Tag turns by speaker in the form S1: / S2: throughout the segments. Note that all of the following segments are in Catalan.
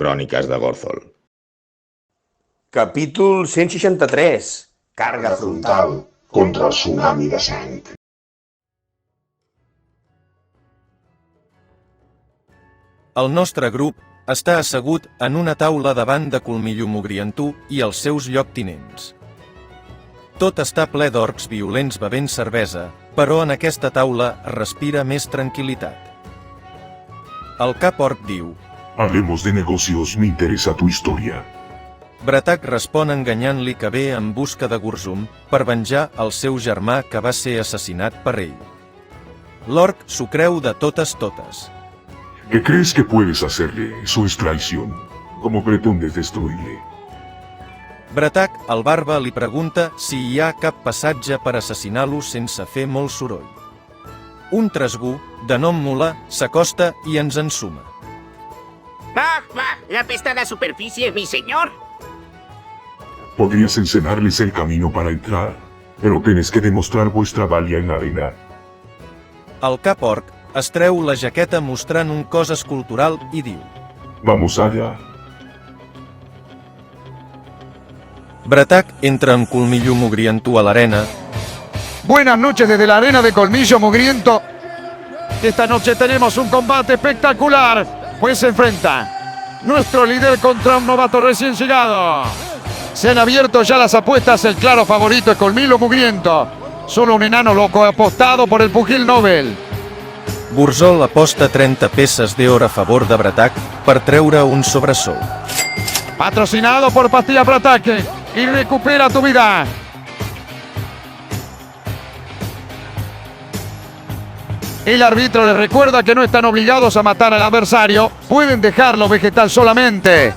S1: Cròniques de Gothel.
S2: Capítol 163.
S3: Carga frontal contra el tsunami de sang.
S4: El nostre grup està assegut en una taula davant de Colmillo Mugrientú i els seus lloctinents. Tot està ple d'orcs violents bevent cervesa, però en aquesta taula respira més tranquil·litat. El cap orc diu:
S5: Hablemos de negocios, me interesa tu historia.
S4: Bratak respon enganyant-li que ve en busca de Gurzum per venjar el seu germà que va ser assassinat per ell. L'orc s'ho creu de totes.
S5: ¿Qué crees que puedes hacerle? Eso es traición. ¿Cómo pretendes destruirle?
S4: Bratak, el barba, li pregunta si hi ha cap passatge per assassinar-lo sense fer molt soroll. Un trasgú, de nom Mula, s'acosta i ens ensuma.
S6: ¡Ah! La apestada superficie, mi señor.
S5: Podrías enseñarles el camino para entrar, pero tienes que demostrar vuestra valía en la arena.
S4: El cap orc es treu la jaqueta mostrant un cos escultural i diu:
S5: Vamos allá.
S4: Bratak entra amb Colmillo Mugrientú a l'arena.
S7: Buenas noches desde la arena de Colmillo Mugriento. Esta noche tenemos un combate espectacular, pues se enfrenta nuestro líder contra un novato recién llegado. Se han abierto ya las apuestas, el claro favorito es Colmillo Mugriento. Solo un enano loco ha apostado por el pugil Nobel.
S4: Burzol aposta 30 peces d'or a favor de Bratak per treure un sobresou.
S7: Patrocinado por Pastillas para Ataque y recupera tu vida. El árbitro les recuerda que no están obligados a matar al adversario, pueden dejarlo vegetal solamente.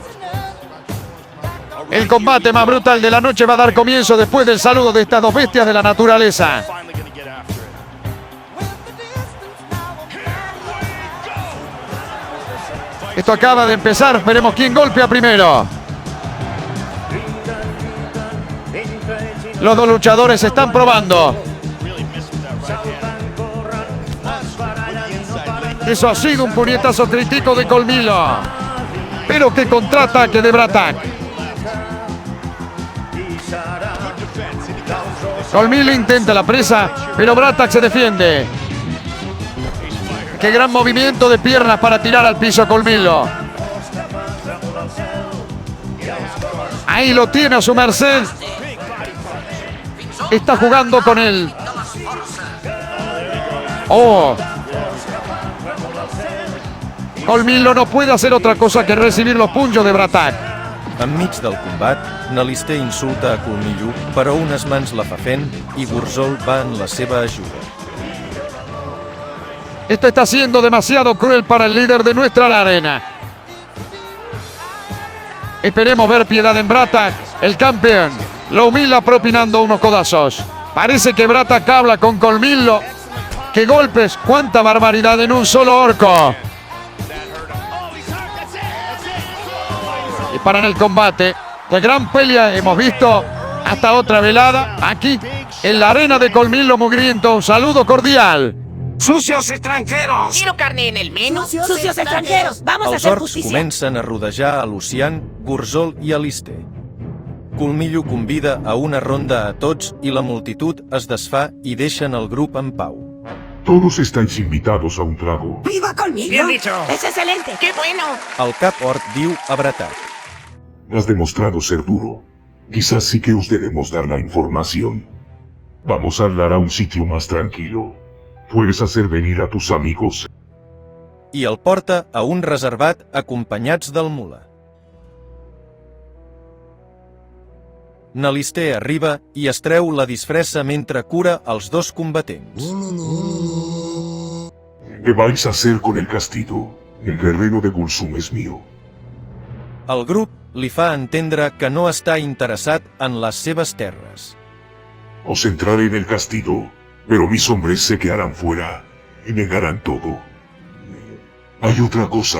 S7: El combate más brutal de la noche va a dar comienzo después del saludo de estas dos bestias de la naturaleza. Esto acaba de empezar, veremos quién golpea primero. Los dos luchadores se están probando. Eso ha sido un puñetazo crítico de Colmillo. Pero qué contraataque de Bratak. Colmillo intenta la presa, pero Bratak se defiende. Qué gran movimiento de piernas para tirar al piso a Colmillo. Ahí lo tiene a su merced. Está jugando con él. Oh. Colmillo no puede hacer otra cosa que recibir los puños de Bratak.
S4: Enmig del combat, Nalister insulta a Colmillo, però unes mans la fa fent i Burzol va en la seva ajuda.
S7: Esto está siendo demasiado cruel para el líder de nuestra arena. Esperemos ver piedad en Bratak. El campeón lo humilla propinando unos codazos. Parece que Bratak habla con Colmillo. ¡Qué golpes! ¡Cuánta barbaridad en un solo orco! Y paran el combate. ¡Qué gran pelea hemos visto! Hasta otra velada aquí en la arena de Colmillo Mugriento. Un saludo cordial.
S6: ¡Sucios extranjeros! ¿Quiero carne en el menú?
S8: ¡Sucios extranjeros! ¡Vamos a
S4: Els
S8: hacer
S4: orcs
S8: justicia!
S4: comencen a rodejar a Lucian, Gurzol i Alister. Colmillo convida a una ronda a tots i la multitud es desfà i deixen el grup en pau.
S5: Todos estáis invitados a un trago.
S8: ¡Viva Colmillo!
S6: Bien dicho.
S8: ¡Es excelente!
S6: ¡Qué bueno!
S4: El cap orc diu a Bratak:
S5: Has demostrado ser duro. Quizás sí que os debemos dar la información. Vamos a hablar a un sitio más tranquilo. Puedes hacer venir a tus amigos.
S4: i el porta a un reservat acompanyats del Mula. Nalister arriba i es treu la disfressa mentre cura els dos combatents.
S5: ¿Qué vais a hacer con el castillo? El guerrero de Gurzum es mío.
S4: El grup li fa entendre que no està interessat en les seves terres.
S5: Os entraré en el castillo, pero mis hombres se quedarán fuera y negarán todo. Hay otra cosa.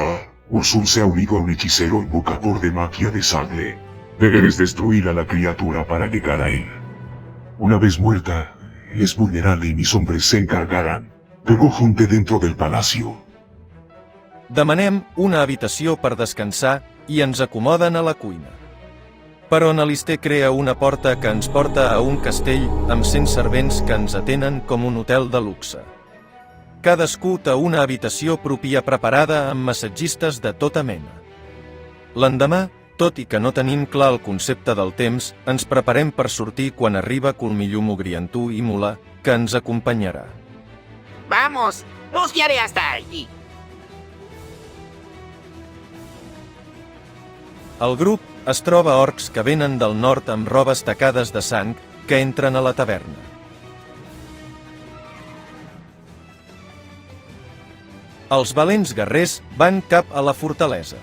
S5: Gurzum se ha unido a un hechicero invocador de magia de sangre. Debes destruir a la criatura para llegar a él. Una vez muerta, es vulnerable y mis hombres se encargarán. Luego junte dentro del palacio.
S4: Demanem una habitació per descansar i ens acomoden a la cuina. Però Nalister crea una porta que ens porta a un castell amb 100 servents que ens atenen com un hotel de luxe. Cadascú té una habitació pròpia preparada amb massatgistes de tota mena. L'endemà, tot i que no tenim clar el concepte del temps, ens preparem per sortir quan arriba Colmillo Mugrientú i Mula, que ens acompanyarà.
S6: Vamos, os guiaré hasta allí.
S4: El grup es troba orcs que venen del nord amb robes tacades de sang que entren a la taverna. Els valents guerrers van cap a la fortalesa.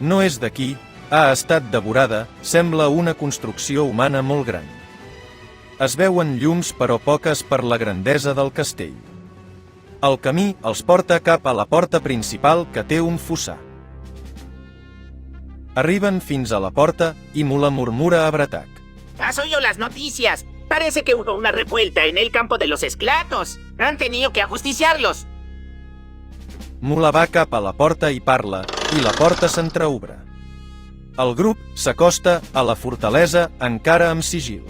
S4: No és d'aquí, ha estat devorada, sembla una construcció humana molt gran. Es veuen llums però poques per la grandesa del castell. El camí els porta cap a la porta principal que té un fossar. Arriben fins a la porta i Mula murmura a Bratac.
S6: ¿Has oído las noticias? Parece que hubo una revuelta en el campo de los esclatos. Han tenido que ajusticiarlos.
S4: Mula va cap a la porta i parla, i la porta s'entreobre. El grup s'acosta a la fortalesa encara amb sigil.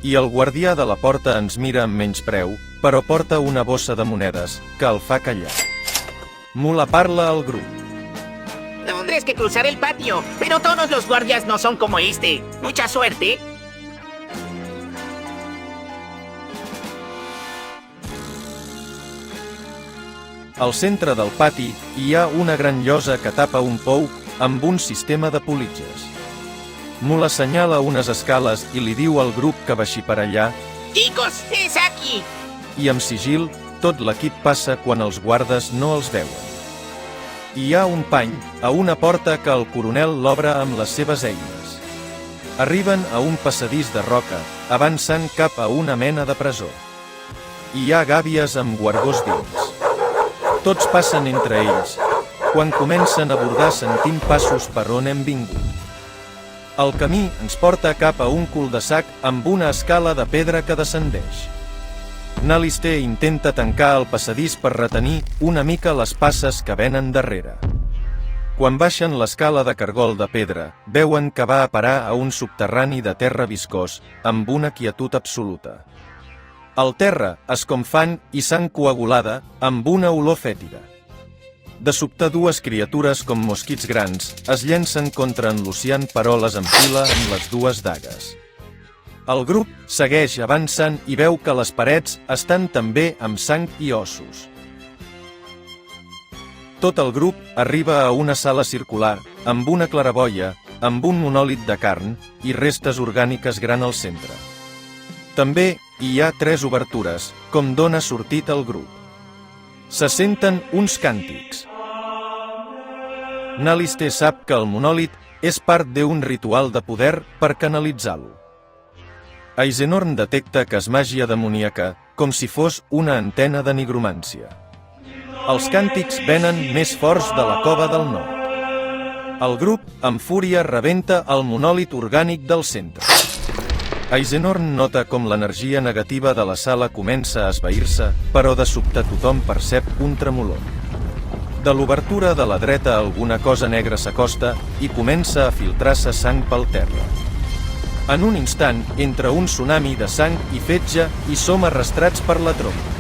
S4: I el guardià de la porta ens mira amb menyspreu, però porta una bossa de monedes que el fa callar. Mula parla al grup.
S6: Tendré que cruzar el patio, pero todos los guardias no son como este. Mucha suerte.
S4: Al centre del pati hi ha una gran llosa que tapa un pou amb un sistema de politges. Mula assenyala unes escales i li diu al grup que baixi per allà.
S6: Chicos, es aquí.
S4: I amb sigil, tot l'equip passa quan els guardes no els veuen. Hi ha un pany a una porta que el coronel l'obre amb les seves eines. Arriben a un passadís de roca, avançant cap a una mena de presó. Hi ha gàbies amb guargós dins. Tots passen entre ells. Quan comencen a bordar sentim passos per on hem vingut. El camí ens porta cap a un cul-de-sac amb una escala de pedra que descendeix. Nalister intenta tancar el passadís per retenir una mica les passes que venen darrere. Quan baixen l'escala de cargol de pedra, veuen que va a parar a un subterrani de terra viscós, amb una quietud absoluta. El terra és com fang i sang coagulada, amb una olor fètida. De sobte dues criatures com mosquits grans es llencen contra en Lucian però les enfila amb les dues dagues. El grup segueix avançant i veu que les parets estan també amb sang i ossos. Tot el grup arriba a una sala circular, amb una claraboia, amb un monòlit de carn i restes orgàniques gran al centre. També hi ha 3 obertures, com d'on ha sortit el grup. Se senten uns càntics. Nalister sap que el monòlit és part d'un ritual de poder per canalitzar-lo. Eisenhorn detecta que és màgia demoníaca, com si fos una antena de nigromància. Els càntics venen més forts de la cova del nord. El grup, amb fúria, rebenta el monòlit orgànic del centre. Eisenhorn nota com l'energia negativa de la sala comença a esvair-se, però de sobte tothom percep un tremolor. De l'obertura de la dreta alguna cosa negra s'acosta i comença a filtrar-se sang pel terra. En un instant, entra un tsunami de sang i fetge i som arrastrats per la trompa.